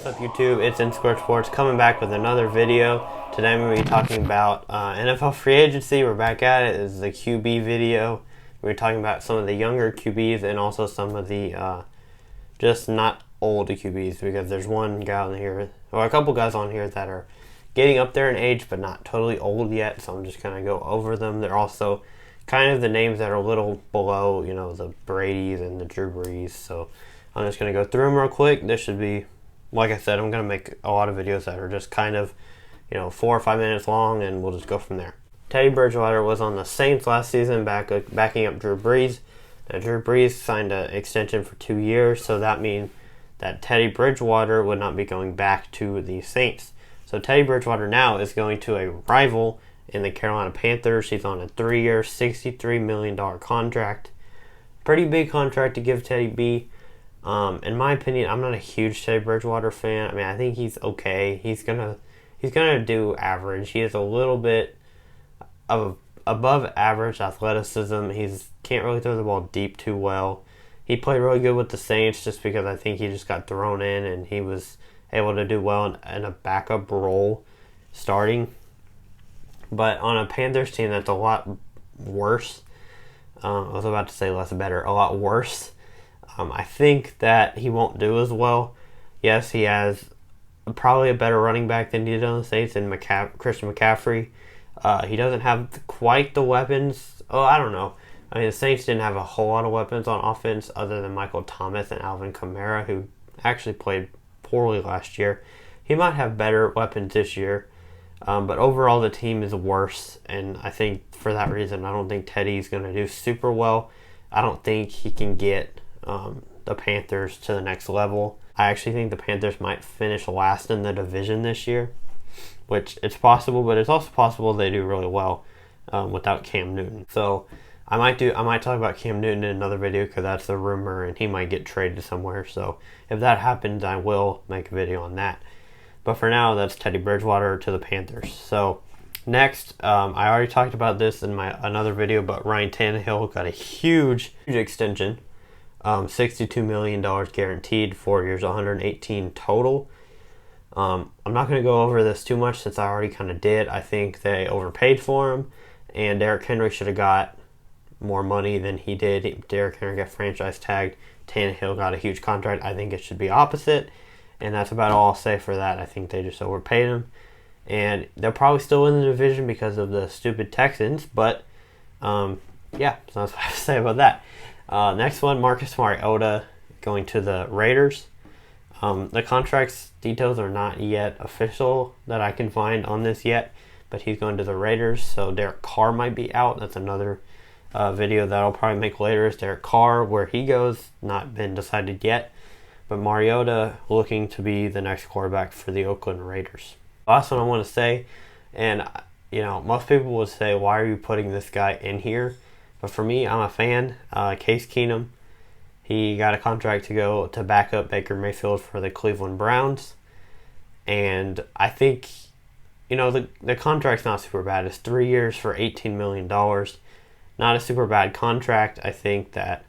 up YouTube? It's In Square Sports coming back with another video. Today I'm going to be talking about NFL free agency. We're back at it. This is a QB video. We're talking about some of the younger QBs and also some of the just not old QBs, because there's one guy on here, or a couple guys on here that are getting up there in age but not totally old yet, so I'm just going to go over them. They're also kind of the names that are a little below, you know, the Bradys and the Drew Brees, so I'm just going to go through them real quick. This should be, like I said, I'm going to make a lot of videos that are just kind of, 4 or 5 minutes long, and we'll just go from there. Teddy Bridgewater was on the Saints last season, backing up Drew Brees. Now, Drew Brees signed an extension for 2 years, so that means that Teddy Bridgewater would not be going back to the Saints. So Teddy Bridgewater now is going to a rival in the Carolina Panthers. He's on a 3-year, $63 million contract. Pretty big contract to give Teddy B. In my opinion, I'm not a huge Teddy Bridgewater fan. I mean, I think he's okay. He's gonna do average. He has a little bit of above average athleticism. He's can't really throw the ball deep too well. He played really good with the Saints just because I think he just got thrown in and he was able to do well in a backup role starting. But on a Panthers team that's a lot worse, I was about to say less better, a lot worse. I think that he won't do as well. Yes, he has probably a better running back than he did on the Saints in Christian McCaffrey. He doesn't have quite the weapons. Oh, I don't know. I mean, the Saints didn't have a whole lot of weapons on offense other than Michael Thomas and Alvin Kamara, who actually played poorly last year. He might have better weapons this year, but overall the team is worse, and I think for that reason I don't think Teddy's going to do super well. I don't think he can get the Panthers to the next level. I actually think the Panthers might finish last in the division this year, which it's possible, but it's also possible they do really well without Cam Newton. So I might talk about Cam Newton in another video because that's a rumor and he might get traded somewhere. So if that happens, I will make a video on that. But for now, that's Teddy Bridgewater to the Panthers. So next, I already talked about this in my another video, but Ryan Tannehill got a huge extension. $62 million guaranteed, 4 years, 118 total. I'm not going to go over this too much since I already kind of did. I think they overpaid for him, and Derrick Henry should have got more money than he did. Derrick Henry got franchise tagged. Tannehill got a huge contract. I think it should be opposite, and that's about all I'll say for that. I think they just overpaid him, and they'll probably still win the division because of the stupid Texans, but yeah, so that's what I have to say about that. Next one, Marcus Mariota going to the Raiders. The contract's details are not yet official that I can find on this yet, but he's going to the Raiders, so Derek Carr might be out. That's another video that I'll probably make later, is Derek Carr, where he goes, not been decided yet, but Mariota looking to be the next quarterback for the Oakland Raiders. Last one I want to say, and most people would say, why are you putting this guy in here? But for me, I'm a fan. Case Keenum, he got a contract to go to back up Baker Mayfield for the Cleveland Browns. And I think, the contract's not super bad. It's 3 years for $18 million. Not a super bad contract. I think that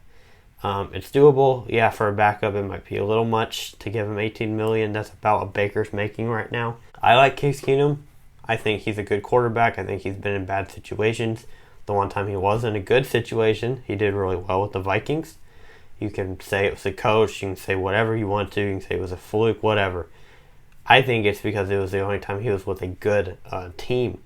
it's doable. Yeah, for a backup, it might be a little much to give him $18 million. That's about what Baker's making right now. I like Case Keenum. I think he's a good quarterback. I think he's been in bad situations. The one time he was in a good situation, he did really well with the Vikings. You can say it was a coach, you can say whatever you want to, you can say it was a fluke, whatever. I think it's because it was the only time he was with a good team.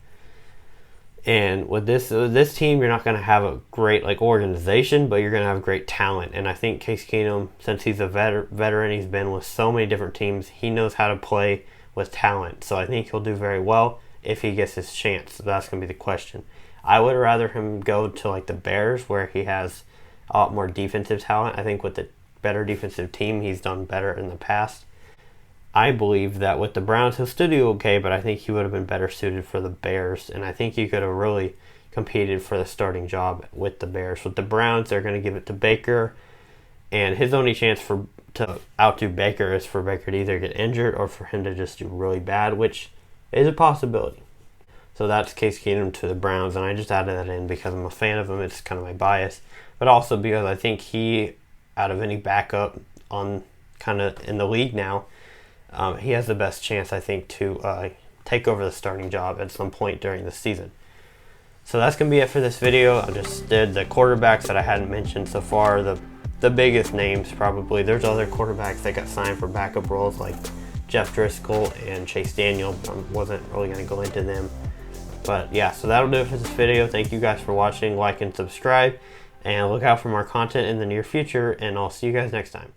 And with this team, you're not going to have a great organization, but you're going to have great talent. And I think Case Keenum, since he's a veteran, he's been with so many different teams, he knows how to play with talent. So I think he'll do very well if he gets his chance. So that's going to be the question. I would rather him go to the Bears, where he has a lot more defensive talent. I think with the better defensive team, he's done better in the past. I believe that with the Browns, he'll still do okay, but I think he would have been better suited for the Bears, and I think he could have really competed for the starting job with the Bears. With the Browns, they're going to give it to Baker, and his only chance to outdo Baker is for Baker to either get injured or for him to just do really bad, which is a possibility. So that's Case Keenum to the Browns, and I just added that in because I'm a fan of him. It's kind of my bias, but also because I think he, out of any backup on kind of in the league now, he has the best chance, I think, to take over the starting job at some point during the season. So that's going to be it for this video. I just did the quarterbacks that I hadn't mentioned so far, the biggest names probably. There's other quarterbacks that got signed for backup roles like Jeff Driscoll and Chase Daniel, but I wasn't really going to go into them. But yeah, so that'll do it for this video. Thank you guys for watching. Like and subscribe, and look out for more content in the near future, and I'll see you guys next time.